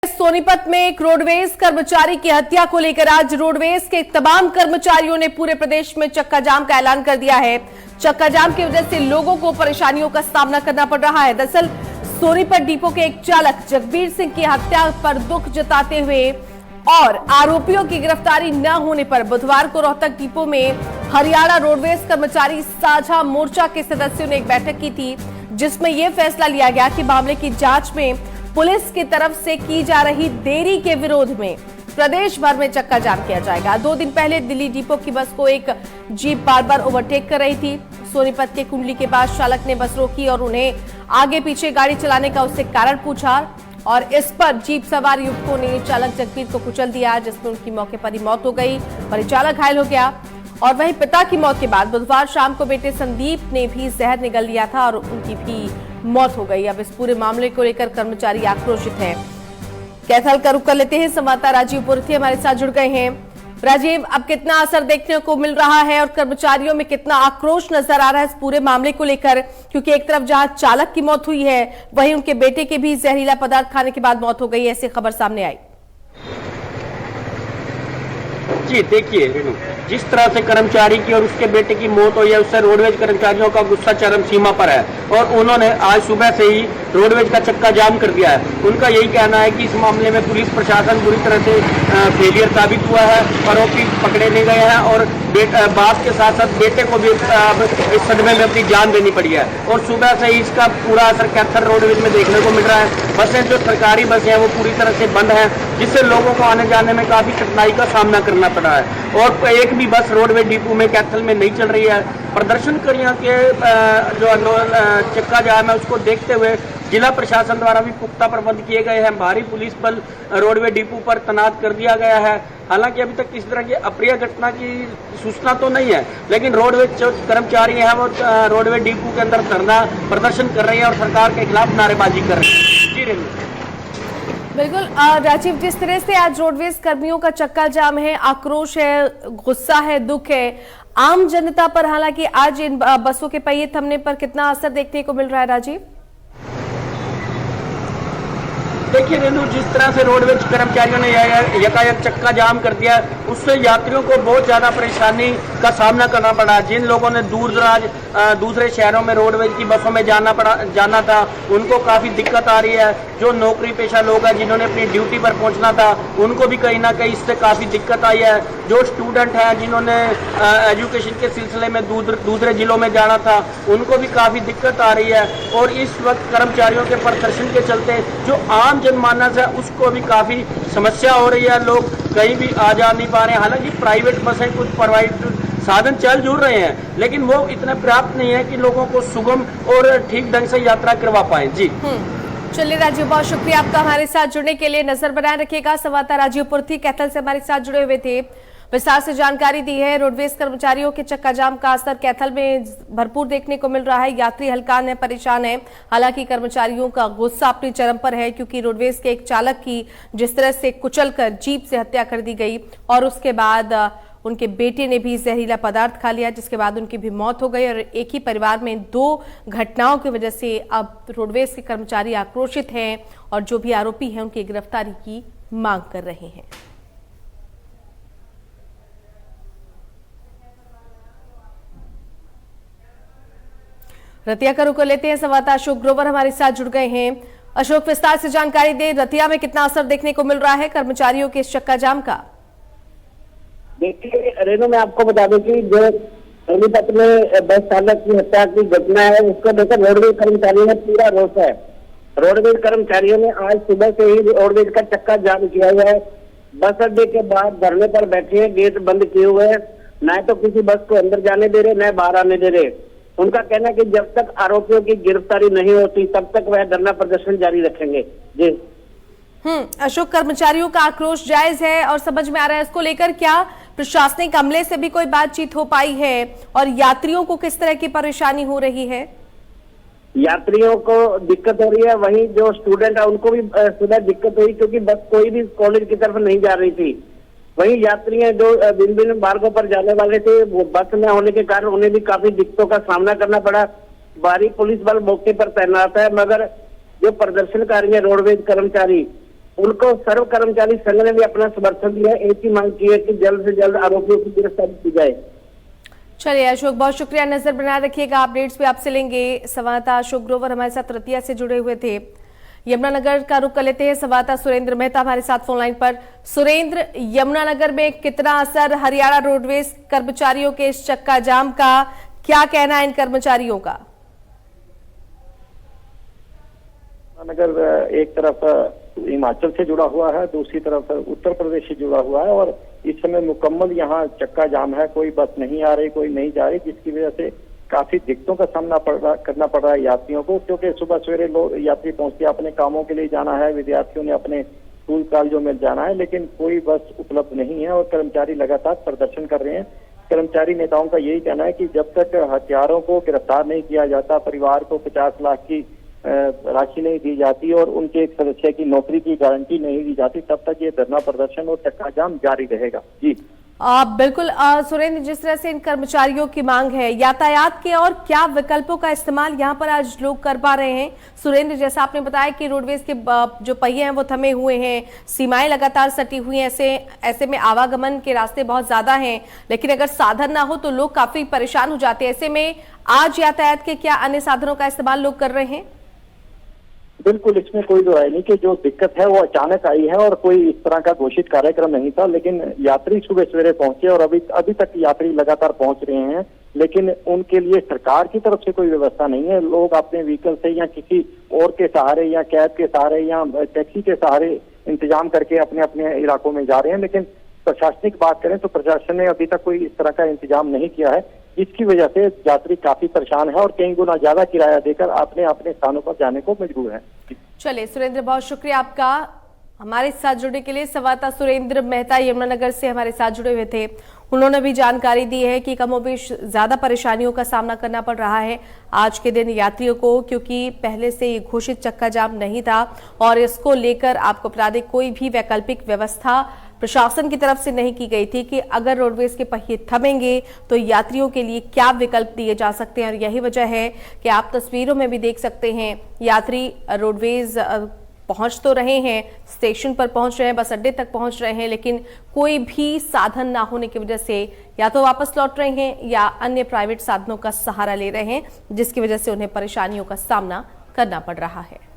सोनीपत में एक रोडवेज कर्मचारी की हत्या को लेकर आज रोडवेज के तमाम कर्मचारियों ने पूरे प्रदेश में चक्का जाम का ऐलान कर दिया है। चक्का जाम की वजह से लोगों को परेशानियों का सामना करना पड़ रहा है। दरअसल सोनीपत डिपो के एक चालक जगबीर सिंह की हत्या पर दुख जताते हुए और आरोपियों की गिरफ्तारी न होने पर बुधवार को रोहतक डिपो में हरियाणा रोडवेज कर्मचारी साझा मोर्चा के सदस्यों ने एक बैठक की थी, जिसमें यह फैसला लिया गया कि मामले की जांच में पुलिस की तरफ से की जा रही देरी के विरोध में प्रदेश भर में चक्का जाम किया जाएगा। 2 दिन पहले दिल्ली डिपो की बस को एक जीप बार बार ओवरटेक कर रही थी। सोनीपत के कुंडली के पास चालक ने बस रोकी और उन्हें आगे पीछे गाड़ी चलाने का उससे कारण पूछा और इस पर जीप सवार युवकों ने चालक जगबीर को कुचल दिया, जिसमें उनकी मौके पर ही मौत हो गई। परिचालक घायल हो गया और वहीं पिता की मौत के बाद बुधवार शाम को बेटे संदीप ने भी जहर निगल लिया था और उनकी भी मौत हो गई। अब इस पूरे मामले को लेकर कर्मचारी आक्रोशित हैं। कैथल का रुख कर लेते हैं, संवाददाता राजीव पुरथी हमारे साथ जुड़ गए हैं। राजीव, अब कितना असर देखने को मिल रहा है और कर्मचारियों में कितना आक्रोश नजर आ रहा है इस पूरे मामले को लेकर, क्योंकि एक तरफ जहां चालक की मौत हुई है वहीं उनके बेटे की भी जहरीला पदार्थ खाने के बाद मौत हो गई, ऐसी खबर सामने आई। जी देखिए रेनू, जिस तरह से कर्मचारी की और उसके बेटे की मौत हुई है उससे रोडवेज कर्मचारियों का गुस्सा चरम सीमा पर है और उन्होंने आज सुबह से ही रोडवेज का चक्का जाम कर दिया है। उनका यही कहना है कि इस मामले में पुलिस प्रशासन बुरी तरह से फेलियर साबित हुआ है, आरोपी पकड़े नहीं गए हैं और बाप के साथ साथ बेटे को भी इस सदमे में अपनी जान देनी पड़ी है और सुबह से ही इसका पूरा असर कैथल रोडवेज में देखने को मिल रहा है। बसें जो सरकारी बसें हैं वो पूरी तरह से बंद हैं, जिससे लोगों को आने जाने में काफी कठिनाई का सामना करना पड़ा है और एक भी बस रोडवेज डिपो में कैथल में नहीं चल रही है। प्रदर्शनकारियों के जो चक्का जाम है उसको देखते हुए जिला प्रशासन द्वारा भी पुख्ता प्रबंध किए गए हैं। भारी पुलिस बल रोडवे डिपो पर तैनात कर दिया गया है। हालांकि अभी तक किसी तरह की अप्रिय घटना की सूचना तो नहीं है, लेकिन रोडवेज जो कर्मचारी हैं वो रोडवे डिपो के अंदर धरना प्रदर्शन कर रहे हैं और सरकार के खिलाफ नारेबाजी कर रहे हैं। जी रेनू। बिल्कुल राजीव, जिस तरह से आज रोडवेज कर्मियों का चक्का जाम है, आक्रोश है, गुस्सा है, दुख है आम जनता पर, हालांकि आज इन बसों के पहिए थमने पर कितना असर देखने को मिल रहा है राजीव? देखिए रेनू, जिस तरह से रोडवेज कर्मचारियों ने यकायक चक्का जाम कर दिया उससे यात्रियों को बहुत ज्यादा परेशानी का सामना करना पड़ा। जिन लोगों ने दूर दराज दूसरे शहरों में रोडवेज की बसों में जाना था उनको काफी दिक्कत आ रही है। जो नौकरी पेशा लोग हैं जिन्होंने अपनी ड्यूटी पर पहुंचना था उनको भी कहीं ना कहीं इससे काफी दिक्कत आई है। जो स्टूडेंट हैं जिन्होंने एजुकेशन के सिलसिले में दूसरे जिलों में जाना था उनको भी काफी दिक्कत आ रही है और इस वक्त कर्मचारियों के प्रदर्शन के चलते जो आम जनमानस है उसको भी काफी समस्या हो रही है। लोग कहीं भी आ जा नहीं पा रहे हैं। हालांकि प्राइवेट बसें कुछ प्रोवाइड साधन चल जुड़ रहे हैं, लेकिन वो इतने पर्याप्त नहीं है कि लोगों को सुगम और ठीक ढंग से यात्रा करवा पाए। जी चलिए राजीव, बहुत शुक्रिया आपका हमारे साथ जुड़ने के लिए। नजर बनाए रखिएगा। संवाददाता राजीव पुरथी कैथल से हमारे साथ जुड़े हुए थे, विस्तार से जानकारी दी है। रोडवेज कर्मचारियों के चक्का जाम का असर कैथल में भरपूर देखने को मिल रहा है। यात्री हलकान है, परेशान है। हालांकि कर्मचारियों का गुस्सा अपनी चरम पर है, क्योंकि रोडवेज के एक चालक की जिस तरह से कुचलकर जीप से हत्या कर दी गई और उसके बाद उनके बेटे ने भी जहरीला पदार्थ खा लिया, जिसके बाद उनकी भी मौत हो गई और एक ही परिवार में 2 घटनाओं की वजह से अब रोडवेज के कर्मचारी आक्रोशित हैं और जो भी आरोपी हैं उनकी गिरफ्तारी की मांग कर रहे हैं। रतिया का रुख लेते हैं, संवाददाता अशोक ग्रोवर हमारे साथ जुड़ गए हैं। अशोक, विस्तार से जानकारी दें, रतिया में कितना असर देखने को मिल रहा है कर्मचारियों के इस चक्का जाम का? देखिए रेनू, मैं आपको बता दूं कि जो सोनीपत में बस चालक की हत्या की घटना है उसको लेकर रोडवेज कर्मचारियों में पूरा रोष है। रोडवेज कर्मचारियों ने आज सुबह से ही रोडवेज का चक्का जाम किया हुआ है। बस अड्डे के बाद धरने पर बैठे हैं, गेट बंद किए हुए हैं, न तो किसी बस को अंदर जाने दे रहे न बाहर आने दे रहे। उनका कहना है कि जब तक आरोपियों की गिरफ्तारी नहीं होती तब तक वह धरना प्रदर्शन जारी रखेंगे। जी अशोक, कर्मचारियों का आक्रोश जायज है और समझ में आ रहा है। इसको लेकर क्या प्रशासनिक अमले से भी कोई बातचीत हो पाई है और यात्रियों को किस तरह की परेशानी हो रही है? यात्रियों को दिक्कत हो रही है, वहीं जो स्टूडेंट है उनको भी सुबह दिक्कत हुई क्योंकि बस कोई भी कॉलेज की तरफ नहीं जा रही थी। वहीं यात्री हैं जो भिन्न मार्गों पर जाने वाले थे, वो बस न होने के कारण उन्हें भी काफी दिक्कतों का सामना करना पड़ा। भारी पुलिस बल मौके पर तैनात है, मगर जो प्रदर्शनकारी है रोडवेज कर्मचारी उनको सर्व कर्मचारी संघ ने भी अपना समर्थन दिया। एक ही मांग की है कि जल्द से जल्द आरोपियों की गिरफ्तारी की जाए। चलिए अशोक, बहुत शुक्रिया, नजर बनाए रखिएगा, अपडेट्स भी आपसे लेंगे। संवाददाता अशोक ग्रोवर हमारे साथ रतिया से जुड़े हुए थे। यमुनानगर का रुख कर लेते हैं, संवाददाता सुरेंद्र मेहता हमारे साथ फोन लाइन पर। सुरेंद्र, यमुनानगर में कितना असर हरियाणा रोडवेज कर्मचारियों के इस चक्का जाम का, क्या कहना है इन कर्मचारियों का? नगर एक तरफ हिमाचल से जुड़ा हुआ है, दूसरी तरफ उत्तर प्रदेश से जुड़ा हुआ है और इस समय मुकम्मल यहाँ चक्का जाम है। कोई बस नहीं आ रही, कोई नहीं जा रही, जिसकी वजह से काफी दिक्कतों का सामना करना पड़ रहा है यात्रियों को, क्योंकि सुबह सवेरे लोग यात्री पहुंचते अपने कामों के लिए जाना है, विद्यार्थियों ने अपने स्कूल कॉलेजों में जाना है, लेकिन कोई बस उपलब्ध नहीं है और कर्मचारी लगातार प्रदर्शन कर रहे हैं। कर्मचारी नेताओं का यही कहना है कि जब तक हत्यारों को गिरफ्तार नहीं किया जाता, परिवार को 50 लाख की राशि नहीं दी जाती और उनके एक सदस्य की नौकरी की गारंटी नहीं दी जाती, तब तक ये धरना प्रदर्शन और चक्का जाम जारी रहेगा। जी बिल्कुल सुरेंद्र, जिस तरह से इन कर्मचारियों की मांग है, यातायात के और क्या विकल्पों का इस्तेमाल यहाँ पर आज लोग कर पा रहे हैं? सुरेंद्र, जैसा आपने बताया कि रोडवेज के जो पहिए हैं वो थमे हुए हैं, सीमाएं लगातार सटी हुई हैं, ऐसे में आवागमन के रास्ते बहुत ज्यादा हैं, लेकिन अगर साधन ना हो तो लोग काफी परेशान हो जाते हैं। ऐसे में आज यातायात के क्या अन्य साधनों का इस्तेमाल लोग कर रहे हैं? बिल्कुल, इसमें कोई दो राय नहीं कि जो दिक्कत है वो अचानक आई है और कोई इस तरह का घोषित कार्यक्रम नहीं था, लेकिन यात्री सुबह सवेरे पहुंचे और अभी तक यात्री लगातार पहुंच रहे हैं, लेकिन उनके लिए सरकार की तरफ से कोई व्यवस्था नहीं है। लोग अपने व्हीकल से या किसी और के सहारे या कैब के सहारे या टैक्सी के सहारे इंतजाम करके अपने अपने इलाकों में जा रहे हैं, लेकिन प्रशासनिक बात करें तो प्रशासन ने अभी तक कोई इस तरह का इंतजाम नहीं किया है, जिसकी वजह से यात्री काफी परेशान है और कई गुना ज्यादा किराया देकर अपने अपने स्थानों पर जाने को मजबूर है। चलिए सुरेंद्र, बहुत शुक्रिया आपका हमारे साथ जुड़ने के लिए। संवाददाता सुरेंद्र मेहता यमुनानगर से हमारे साथ जुड़े हुए थे। उन्होंने भी जानकारी दी है कि कमोबेश ज्यादा परेशानियों का सामना करना पड़ रहा है आज के दिन यात्रियों को, क्योंकि पहले से ये घोषित चक्का जाम नहीं था और इसको लेकर आपको बता दें कोई भी वैकल्पिक व्यवस्था प्रशासन की तरफ से नहीं की गई थी कि अगर रोडवेज के पहिए थमेंगे तो यात्रियों के लिए क्या विकल्प दिए जा सकते हैं। और यही वजह है कि आप तस्वीरों में भी देख सकते हैं, यात्री रोडवेज पहुंच तो रहे हैं, स्टेशन पर पहुंच रहे हैं, बस अड्डे तक पहुंच रहे हैं, लेकिन कोई भी साधन ना होने की वजह से या तो वापस लौट रहे हैं या अन्य प्राइवेट साधनों का सहारा ले रहे हैं, जिसकी वजह से उन्हें परेशानियों का सामना करना पड़ रहा है।